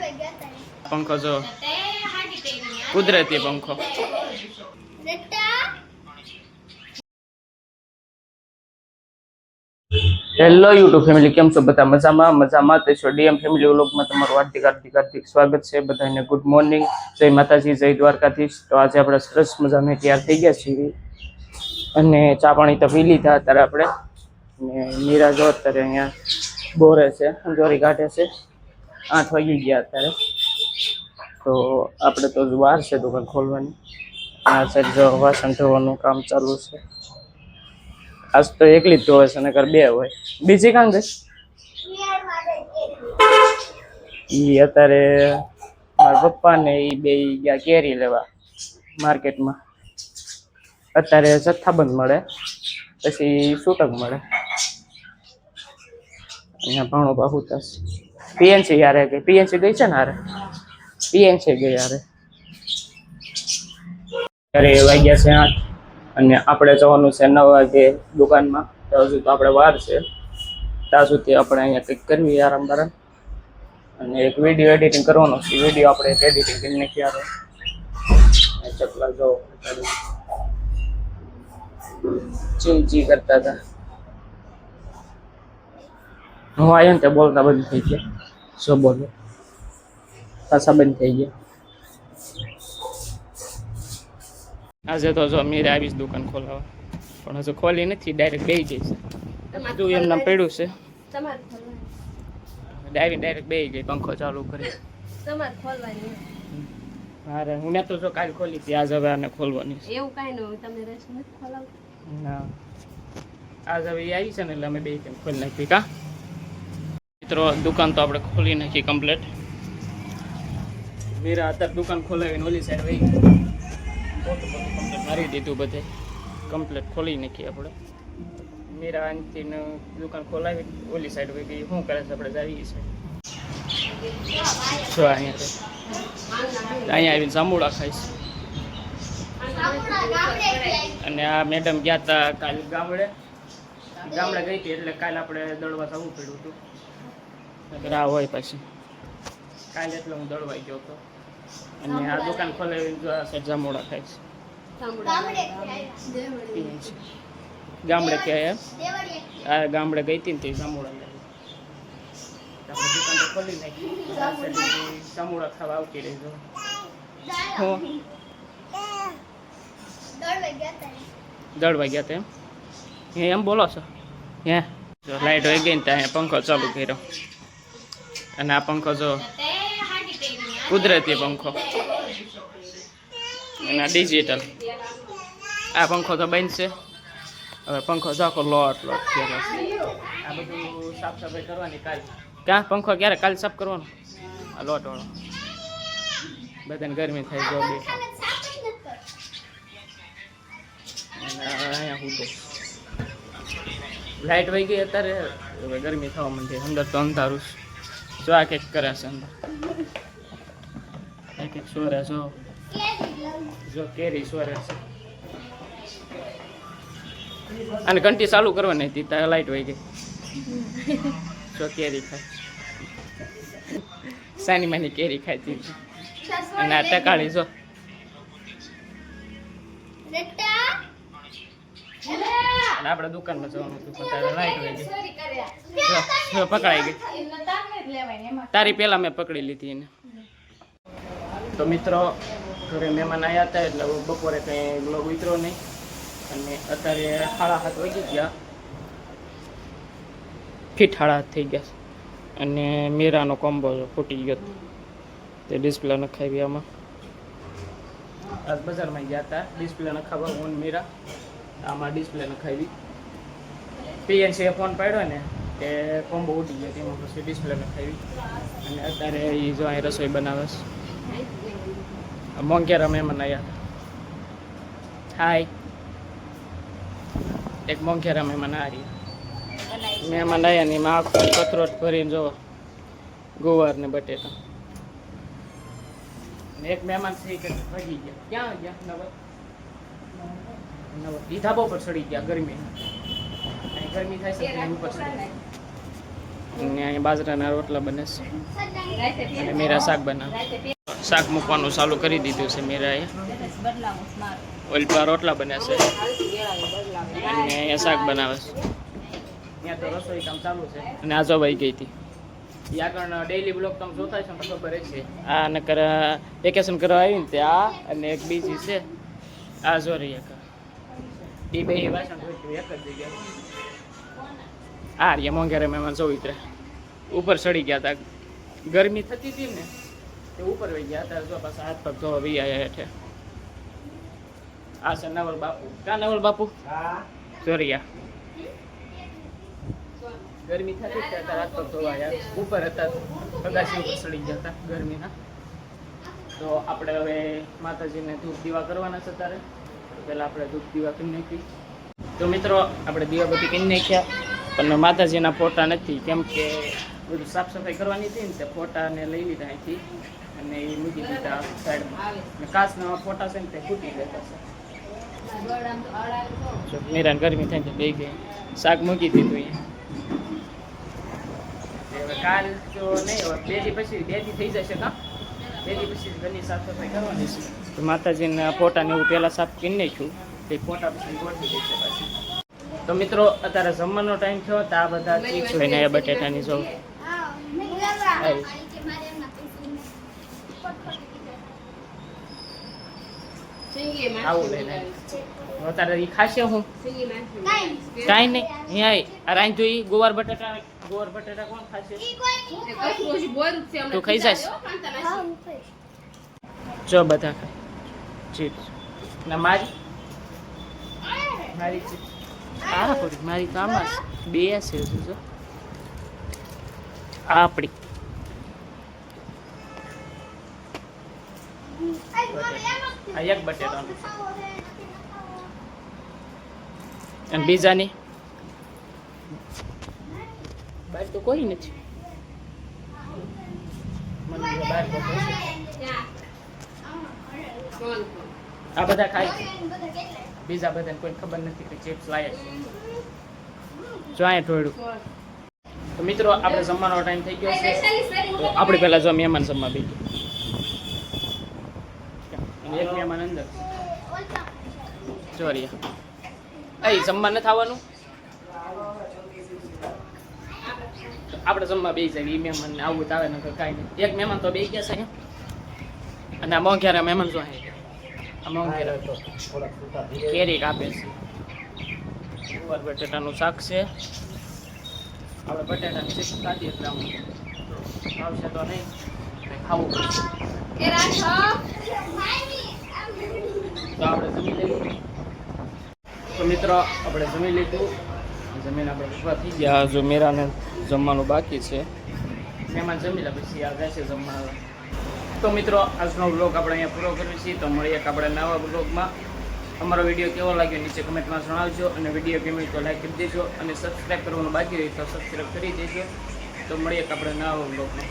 पंखो जो कुदरती पंखो हेलो यूट्यूब फैमिली केम छो बता मजामा तो डीएम फैमिली व्लॉग में तमारुं हार्दिक हार्दिक हार्दिक स्वागत है। बधाने गुड मॉर्निंग, जय माताजी, जय द्वारकाधीश। तो आज આપણે સરસ મજાને તૈયાર થઈ ગયા છીએ અને ચા પાણી તો પી લીધા અત્યારે આપણે અને મીરા જો અત્યારે અહીંયા બોરે છે, અંજોરી કાઢે છે। 8 વાગી ગયા અત્યારે તો આપણે તો વાર છે દુકાન ખોલવાની। આ સાઈડ જો વાસણ ધોવાનું કામ ચાલુ છે। आज तो एकली ज धोवे छे नकर बे होय। बीजी कां गई ई अतारे मारा पप्पा ने ई बे गया केरी लेवा मार्केट में। अतारे जत्थाबंध मळे पछी छूटक मळे। अहींया भाणो बाहुता पीएनसी यारे गई, पीएनसी गई छे ने हारे पीएनसी गई यारे। अरे वाग्या छे 8 અને આપણે જવાનું છે 9 વાગે દુકાનમાં। તો હજુ તો આપણે વાર છે, ત્યાં સુધી આપણે અહીંયા કંઈક કરવી આરામ બારામ અને એક વિડીયો એડિટિંગ કરવાનો છે। વિડીયો આપણે એડિટિંગ કરી નાખીએ। આવે ચકલા જો ચીંચી કરતા હતા, હું આવ્યો ને તે બોલતા બંધ થઈ ગયા। શું બોલો પાછા બંધ થઈ ગયા। આજે તો જો મીરા આવીશ દુકાન ખોલાવા, પણ હજુ ખોલી નથી, ડાયરેક્ટ બેસી જઈશ। બધું એમ નામ પડ્યું છે, ડાયરેક્ટ બેસી ગઈ, પંખો ચાલુ કરી। અરે હું તો જો કાલ ખોલી હતી, આજ હવે આને ખોલવાની છે। એવું કાંઈ ન હોય, તમે રસ નથી ખોલાવતા ના, આજ હવે એ આવી છે ને એટલે અમે બે કેમ ખોલી નાખી। કા મિત્રો દુકાન તો આપણે ખોલી નાખી કમ્પ્લીટ। મીરા અત્યારે દુકાન ખોલાવીને ઓલી સાઈડ વહી ગઈ, કમ્પ્લીટ મારી દીધું, બધે કમ્પ્લીટ ખોલી નાખી આપણે। મીરા અહીંથી દુકાન ખોલાવી ઓલી સાઈડ વહી ગઈ। શું કરે છે આપણે જાવી છે જો અહીંયા આવીને જાંબુડા ખાઈશ। અને આ મેડમ ગયા હતા કાલ ગામડે ગઈ હતી, એટલે કાલે આપણે દળવા જવું પડ્યું હતું, નકર આ હોય પછી કાલે એટલે હું દળવાઈ ગયો હતો। અને આ દુકાન ખોલાવીને જો આ સાઈડ જાંબુડા ખાઈશ। ગામડે ક્યાં આ ગામડે ગઈ હતી ને તે જાંબુડા લાવી, દુકાન તો ખોલી નાખી, જાંબુડા ખાવા આવતી રહીજો। દળવા ગયા હતા એમ બોલો છો? હે જો લાઈટ હોય ગઈ ને ત્યાં પંખો ચાલુ કર્યો, અને આ પંખો જો કુદરતી પંખો અને આ ડિજિટલ। આ પંખો તો બંધ છે, હવે પંખો જાકો લોટ થયેલો છે। આ બધું સાફ સફાઈ કરવાની કાલ। ક્યાં પંખો ક્યારે કાલ સાફ કરવાનો? આ લોટ વાળો, બધાને ગરમી થાય જો બે અહીંયા હું તો લાઈટ વહી ગઈ અત્યારે, હવે ગરમી થવા માંડી। અંદર તો અંધારું જો આ કંઈક કરે છે, અંદર એક સોરે જો કેરી સોરે છે। અને ઘંટી ચાલુ કરવાની હતી ત્યારે લાઈટ વહી ગઈ, જો કેરી ખાય, સાની માની કેરી ખાતી। અને આ ટકાળી જો આપણે દુકાનમાં જવાનું હતું, પણ લાઈટ વહી ગઈ, પકડાઈ ગઈ। તારી પેલા મેં પકડી લીધી એને। તો મિત્રો ઘરે મહેમાન આવ્યા હતા એટલે બપોરે કંઈ બ્લોગ ઉતરો નહીં, અને અત્યારે 7:30 વાગી ગયા, ફીટ 7:30 થઈ ગયા। અને મીરાનો કોમ્બો ફૂટી ગયો તે ડિસ્પ્લે નખાવી આમાં। આજ બજારમાં ગયા હતા ડિસ્પ્લે નખાવવા, હું મીરા આમાં ડિસ્પ્લે નખાવી। પીએનસીએ ફોન પાડ્યો ને તે કોમ્બો ઉડી ગયો, તેમાં પછી ડિસ્પ્લે નખાવી। અને અત્યારે એ જો અહીં રસોઈ બનાવે છે। મોંઘેરા મહેમાન આવ્યા, હાય એક મોંઘેરા મહેમાન આ રહ્યા મહેમાન આવ્યા ને એમાં આખું કથરોટ ભરીને જો ગુવાર ને બટેટા। એક મહેમાન છે કે ભાગી ગયા, ક્યાં ગયા? નવ ઈ ધાબા પર ચડી ગયા, ગરમી થાય છે ઉપર ચડી અને અહીંયા બાજરાના રોટલા બને છે અને મેરા શાક બનાવે. શાક મૂકવાનું ચાલુ કરી દીધું છે મેરાએ. ઓઇલ પર રોટલા બને છે અને અહીંયા શાક બનાવે છે. ત્યાં તો રસોઈ કામ ચાલુ છે અને આ જો વહી ગઈ હતી. આગળ ડેઈલી બ્લોગ તમે જોતા છો તો ખબર છે. આ નકર વેકેશન કરવા આવી ને તે આ અને એક બીજી છે આ જો રહી એક એ બે વાસણ ધોઈતું એક જ જગ્યાએ. આ રહ્યા મોંઘેરે મહેમાન સૌ ઉતરે ઉપર ચડી ગયા હતા. ગરમી થતી હતી ને તે ઉપર વહી ગયા હતા. જો પાછા હાથ પગ ધોવા વી આવ્યા હેઠે. આ છે નવલ બાપુ. કા નવલ બાપુ? ચોરિયા. ગરમી થતી હતી ત્યારે હાથ પગ ધોવા આવ્યા. ઉપર હતા અગાસી ઉપર ચડી ગયા હતા ગરમીના. તો આપણે હવે માતાજીને ધૂપ દીવા કરવાના છે ત્યારે પહેલાં આપણે ધૂપ દીવા કરી નાખી. તો મિત્રો આપણે દીવાબત્તી કરી નાખ્યા પણ માતાજીના ફોટા નથી કેમ કે બધું સાફ સફાઈ કરવાની હતી ને તે ફોટાને લઈ લીધા અહીંથી અને એ મૂકી દીધા સાઈડમાં. અને કાચના ફોટા છે ને તે ફૂટી ગયા છે. મીરાને ગરમી થાય બે ગઈ શાક મૂકી દીધું અહીંયા. હવે કાલ તો નહીં હવે બે દી પછી બે દી થઈ જશે કા બે દી પછી ઘરની સાફ સફાઈ કરવાની છે. તો માતાજીના ફોટાને એવું પહેલાં સાફ કરી નાખ્યું તે ફોટા પછી ગોઠવી દઈશું પાછી. તો મિત્રો અત્યારે જમવાનો ટાઈમ થયો તો આ બધા ચીપ્સ લઈને આવ્યા બટેટાની જો આવું લઈને અત્યારે એ ખાશે હું કાંઈ નહીં અહીંયા આ રાંધો એ ગોવાર બટાટા કોણ ખાશે? તું ખાઈ જશ? જો બધા ખાય ચીપ્સ ના મારી ચીપ્સ આ પડી મારી તો આમાં બે છે જો આપણી આ એક બટેટાનું છે અને બીજાની બહાર તો કોઈ નથી. મને બહાર તો કોઈ નથી. આ બધા ખાય છે બીજા બધાને કોઈ ખબર નથી કે ચિપ્સ લાયા છે. જો અહીંયા થોડું. તો મિત્રો આપણે જમવાનો ટાઈમ થઈ ગયો છે તો આપણે પહેલાં જો મહેમાન જમવા બેસી અને એક મહેમાન અંદર ચોરિયા અહીં જમવા નથી આવવાનું. આપણે જમવા બેસી જાય એ મહેમાનને આવું તો આવે ને કાંઈ નહીં. એક મહેમાન તો બેસી ગયા છે અહીંયા અને આ મોંઘેરા મહેમાન જો આ મોંઘેરા કેરી કાપે છે. ગોવાર બટેટાનું શાક છે. આપણે બટેટાની ચીપ્સ કાઢીએ એટલે આવશે તો નહીં ખાવું પડશે. તો આપણે જમી લઈએ. તો મિત્રો આપણે જમી લીધું. જમીન આપણે ઉભા થઈ ગયા. જો મેરાને જમવાનું બાકી છે. મહેમાન જમી લે પછી આ જશે જમવા. તો મિત્રો આજનો વ્લોગ આપણે અહીંયા પૂરો કરીએ છીએ. તો મળીએ આપણે નવા વ્લોગમાં. અમારો વિડીયો કેવો લાગ્યો નીચે કમેન્ટમાં જણાવજો અને વિડીયો ગમે તો લાઈક કરી દેજો અને સબસ્ક્રાઈબ કરવાનું બાકી હોય તો સબસ્ક્રાઈબ કરી દેજો. તો મળીએ આપણે નવા વ્લોગમાં.